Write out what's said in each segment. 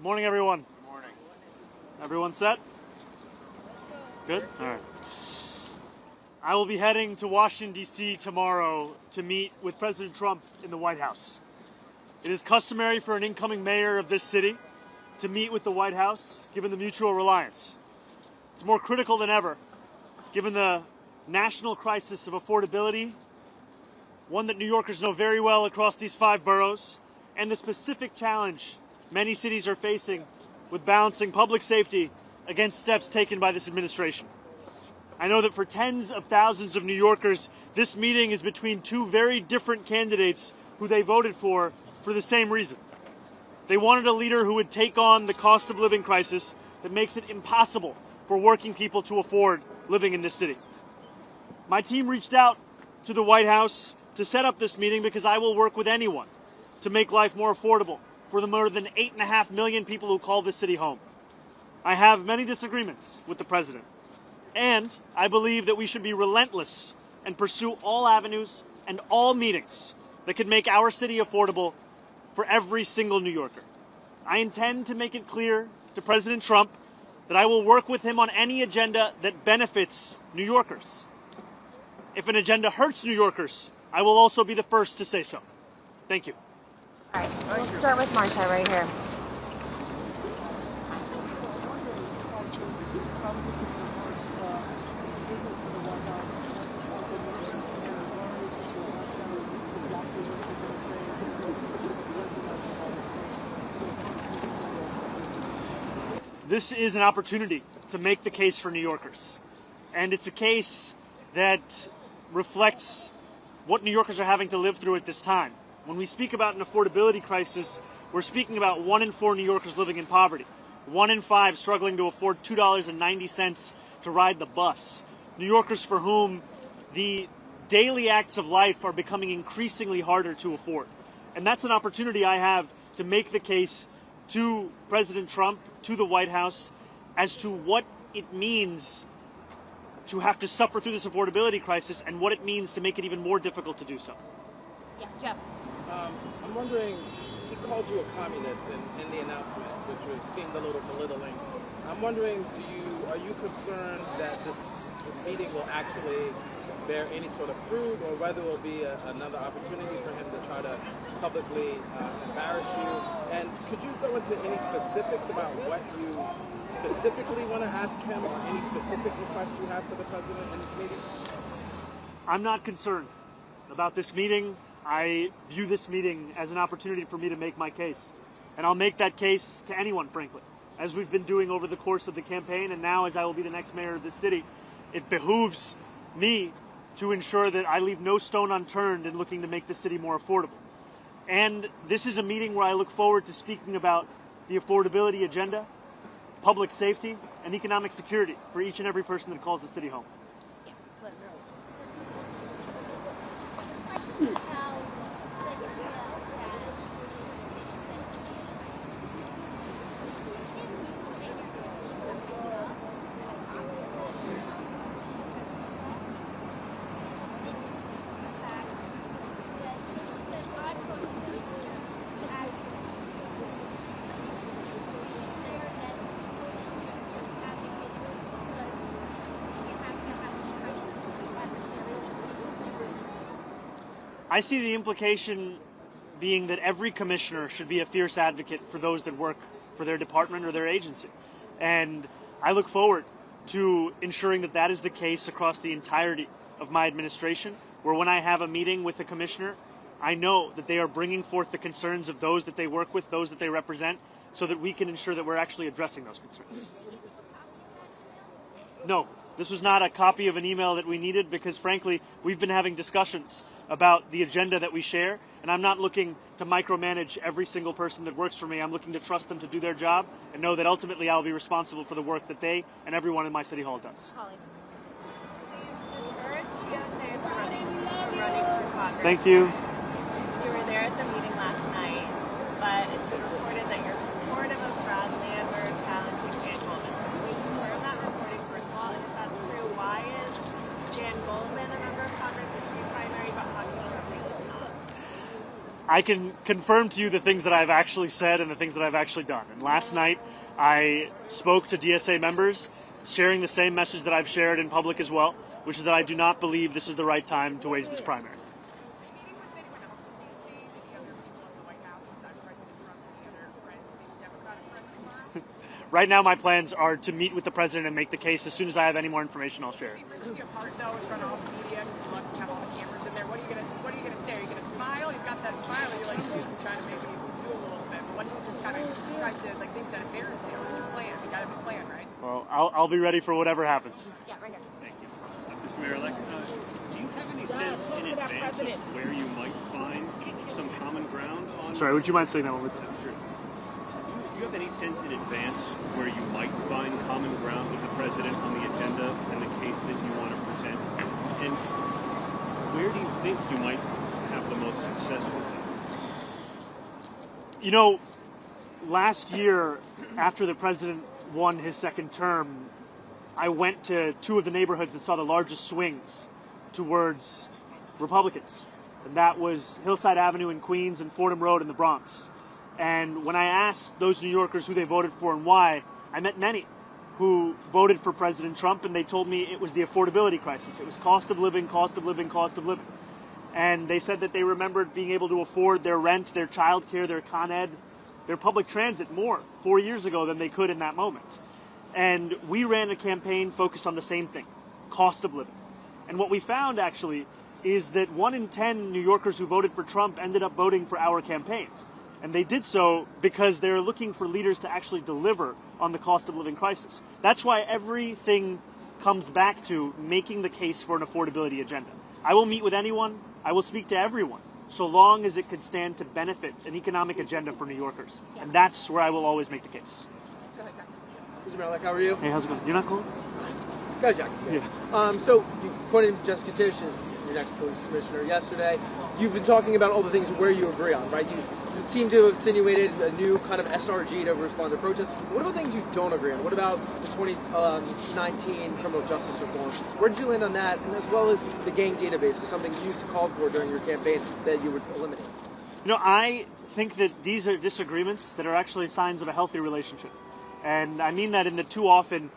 Morning, everyone. Good morning. Everyone set? Good? All right. I will be heading to Washington, D.C. tomorrow to meet with President Trump in the White House. It is customary for an incoming mayor of this city to meet with the White House, given the mutual reliance. It's more critical than ever, given the national crisis of affordability, one that New Yorkers know very well across these 5 boroughs, and the specific challenge many cities are facing with balancing public safety against steps taken by this administration. I know that for tens of thousands of New Yorkers, this meeting is between 2 very different candidates who they voted for the same reason. They wanted a leader who would take on the cost of living crisis that makes it impossible for working people to afford living in this city. My team reached out to the White House to set up this meeting because I will work with anyone to make life more affordable for the more than 8.5 million people who call this city home. I have many disagreements with the president, and I believe that we should be relentless and pursue all avenues and all meetings that could make our city affordable for every single New Yorker. I intend to make it clear to President Trump that I will work with him on any agenda that benefits New Yorkers. If an agenda hurts New Yorkers, I will also be the first to say so. Thank you. All right, we'll start with Marcia right here. This is an opportunity to make the case for New Yorkers. And it's a case that reflects what New Yorkers are having to live through at this time. When we speak about an affordability crisis, we're speaking about 1 in 4 New Yorkers living in poverty, 1 in 5 struggling to afford $2.90 to ride the bus. New Yorkers for whom the daily acts of life are becoming increasingly harder to afford. And that's an opportunity I have to make the case to President Trump, to the White House, as to what it means to have to suffer through this affordability crisis and what it means to make it even more difficult to do so. Yeah, Jeff. I'm wondering, he called you a communist in the announcement, which seemed a little belittling. I'm wondering, are you concerned that this meeting will actually bear any sort of fruit, or whether it will be another opportunity for him to try to publicly embarrass you? And could you go into any specifics about what you specifically want to ask him, or any specific requests you have for the president in this meeting? I'm not concerned about this meeting. I view this meeting as an opportunity for me to make my case. And I'll make that case to anyone, frankly, as we've been doing over the course of the campaign, and now as I will be the next mayor of this city. It behooves me to ensure that I leave no stone unturned in looking to make the city more affordable. And this is a meeting where I look forward to speaking about the affordability agenda, public safety, and economic security for each and every person that calls the city home. I see the implication being that every commissioner should be a fierce advocate for those that work for their department or their agency. And I look forward to ensuring that that is the case across the entirety of my administration, where when I have a meeting with a commissioner, I know that they are bringing forth the concerns of those that they work with, those that they represent, so that we can ensure that we're actually addressing those concerns. No, this was not a copy of an email that we needed because, frankly, we've been having discussions about the agenda that we share, and I'm not looking to micromanage every single person that works for me. I'm looking to trust them to do their job and know that ultimately I'll be responsible for the work that they and everyone in my city hall does. Holly. Discouraged GSA for running for Congress. Thank you. You were there at the meeting last night, but it's been reported that you're supportive of Brad Lambert challenging Jan Goldman. So can we confirm that reporting first of all? And if that's true, why is Jan Goldman a member of Congress, which you primary, but Hakeem Reese is not? I can confirm to you the things that I've actually said and the things that I've actually done. And last night, I spoke to DSA members, sharing the same message that I've shared in public as well, which is that I do not believe this is the right time to wage this primary. Right now, my plans are to meet with the president and make the case. As soon as I have any more information, I'll share it. Your part, though, in front of all the media, because he loves to have all the cameras in there. What are you gonna say? Are you gonna smile? You've got that smile, and you're like, you're trying to maybe do a little bit. But what is this kind of trying to, like they said, embarrass you? What's your plan? You got a plan, right? Well, I'll be ready for whatever happens. Yeah, right here. Thank you. Mr. Mayor-elect, do you have any sense in advance of where you might find some common ground on? Sorry, would you mind saying that one more time? Sure. Do you have any sense in advance where you might find common ground with the president on the agenda and the case that you want to present? And where do you think you might have the most success with it? You know, last year, after the president won his second term, I went to two of the neighborhoods that saw the largest swings towards Republicans. And that was Hillside Avenue in Queens and Fordham Road in the Bronx. And when I asked those New Yorkers who they voted for and why, I met many who voted for President Trump, and they told me it was the affordability crisis. It was cost of living, cost of living, cost of living. And they said that they remembered being able to afford their rent, their childcare, their Con Ed, their public transit more 4 years ago than they could in that moment. And we ran a campaign focused on the same thing, cost of living. And what we found, actually, is that 1 in 10 New Yorkers who voted for Trump ended up voting for our campaign. And they did so because they're looking for leaders to actually deliver on the cost of living crisis. That's why everything comes back to making the case for an affordability agenda. I will meet with anyone. I will speak to everyone, so long as it could stand to benefit an economic agenda for New Yorkers. And that's where I will always make the case. Mr. Mayor, how are you? Hey, how's it going? You're not cool? Go, Jack. Yeah. So you appointed Jessica Tisch as your next police commissioner yesterday. You've been talking about all the things where you agree on, right? You seem to have insinuated a new kind of SRG to respond to protests. What are the things you don't agree on? What about the 2019 criminal justice reform? Where did you land on that? And as well as the gang database is something you used to call for during your campaign that you would eliminate. You know, I think that these are disagreements that are actually signs of a healthy relationship. And I mean that in that too often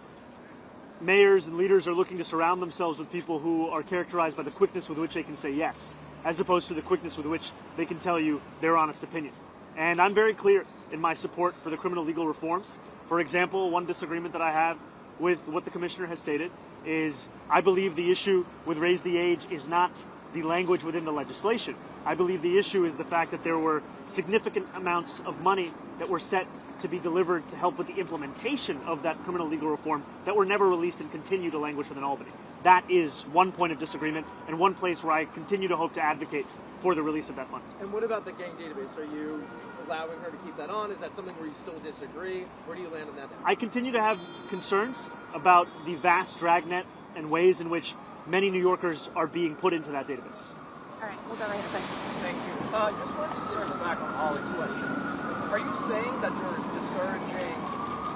mayors and leaders are looking to surround themselves with people who are characterized by the quickness with which they can say yes, as opposed to the quickness with which they can tell you their honest opinion. And I'm very clear in my support for the criminal legal reforms. For example, one disagreement that I have with what the commissioner has stated is I believe the issue with raise the age is not the language within the legislation. I believe the issue is the fact that there were significant amounts of money that were set to be delivered to help with the implementation of that criminal legal reform that were never released and continue to languish within Albany. That is one point of disagreement and one place where I continue to hope to advocate for the release of that fund. And what about the gang database? Are you allowing her to keep that on? Is that something where you still disagree? Where do you land on that? I continue to have concerns about the vast dragnet and ways in which many New Yorkers are being put into that database. All right, we'll go right ahead. Thank you. Just wanted to circle back on Holly's question. Are you saying that you're discouraging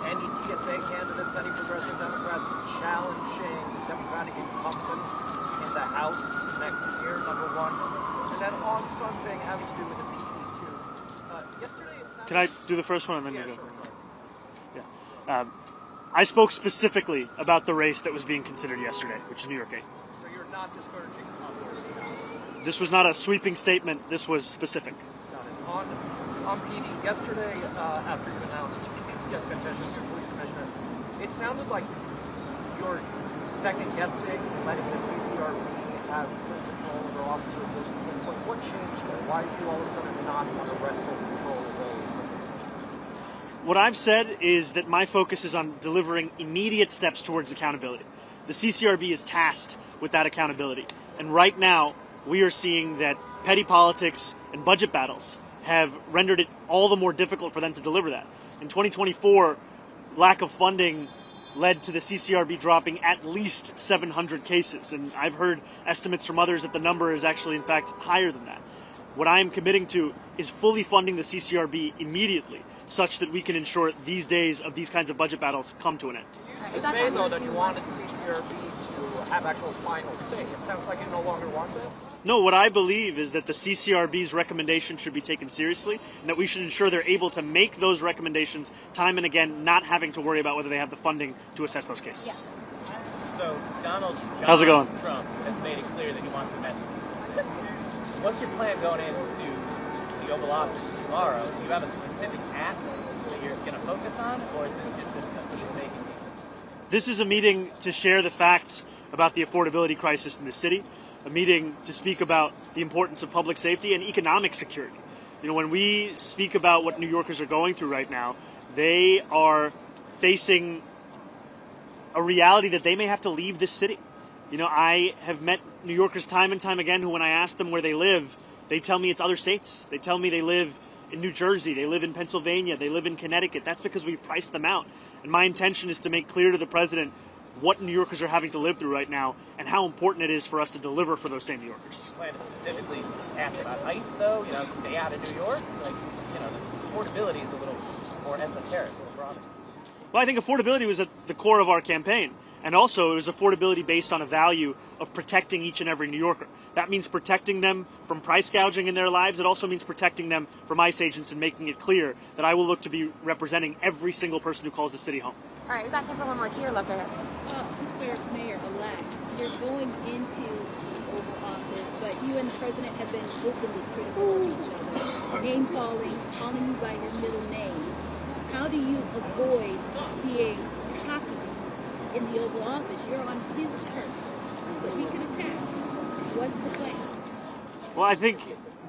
any DSA candidates, any progressive Democrats challenging Democratic incumbents in the House next year, number one? And then on something having to do with the PD2. Yesterday it sounded... Can I do the first one and then you go? Sure. Yeah. I spoke specifically about the race that was being considered yesterday, which is New York 8. So you're not discouraging other challenges? This was not a sweeping statement. This was specific. Got it. On PD, yesterday, after you announced Jessica Tisch as your police commissioner, it sounded like you're second-guessing letting the CCRB have full control over officers at this point. What changed there? Why do you all of a sudden not want to wrestle control away from the commissioner? What I've said is that my focus is on delivering immediate steps towards accountability. The CCRB is tasked with that accountability. And right now, we are seeing that petty politics and budget battles have rendered it all the more difficult for them to deliver that. In 2024, lack of funding led to the CCRB dropping at least 700 cases. And I've heard estimates from others that the number is actually, in fact, higher than that. What I am committing to is fully funding the CCRB immediately such that we can ensure these days of these kinds of budget battles come to an end. You say, though, that you wanted CCRB to have actual final say. It sounds like you no longer want that. No, what I believe is that the CCRB's recommendation should be taken seriously, and that we should ensure they're able to make those recommendations time and again, not having to worry about whether they have the funding to assess those cases. Yeah. So Donald How's it going? Trump has made it clear that he wants to mess with you. What's your plan going into the Oval Office tomorrow? Do you have a specific ask that you're going to focus on, or is this just a peacemaking meeting? This is a meeting to share the facts about the affordability crisis in the city, a meeting to speak about the importance of public safety and economic security. You know, when we speak about what New Yorkers are going through right now, they are facing a reality that they may have to leave this city. You know, I have met New Yorkers time and time again who, when I ask them where they live, they tell me it's other states. They tell me they live in New Jersey, they live in Pennsylvania, they live in Connecticut. That's because we've priced them out. And my intention is to make clear to the president what New Yorkers are having to live through right now and how important it is for us to deliver for those same New Yorkers. Plan to specifically ask about ICE, though, you know, stay out of New York? Like, you know, the affordability is a little more esoteric, a little broader. Well, I think affordability was at the core of our campaign. And also, it was affordability based on a value of protecting each and every New Yorker. That means protecting them from price gouging in their lives. It also means protecting them from ICE agents and making it clear that I will look to be representing every single person who calls the city home. All right, we got time for one more tier looker. Mr. Mayor-elect, you're going into the Oval Office, but you and the president have been openly critical of each other, name-calling, calling you by your middle name. How do you avoid being cocky in the Oval Office? You're on his turf, but he could attack. What's the plan? Well, I think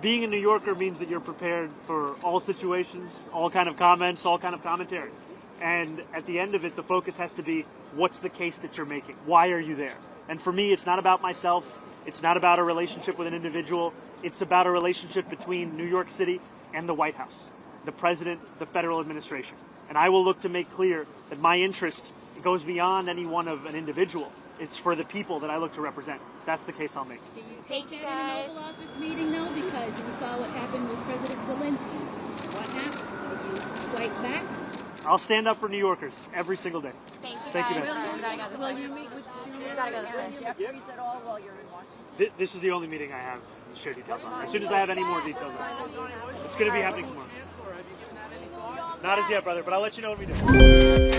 being a New Yorker means that you're prepared for all situations, all kind of comments, all kind of commentary. And at the end of it, the focus has to be, what's the case that you're making? Why are you there? And for me, it's not about myself. It's not about a relationship with an individual. It's about a relationship between New York City and the White House, the president, the federal administration. And I will look to make clear that my interest goes beyond any one of an individual. It's for the people that I look to represent. That's the case I'll make. Do you take that in an Oval Office meeting, though? Because we saw what happened with President Zelensky. What happens? Do you swipe back? I'll stand up for New Yorkers every single day. Thank you, Thank you, guys. man. We gotta go this way. Will you meet with Sue We gotta go this way. and Jeffries at all while you're in Washington? This is the only meeting I have to share details on. As soon as I have any more details on it. It's going to be happening tomorrow. Not as yet, brother, but I'll let you know when we do.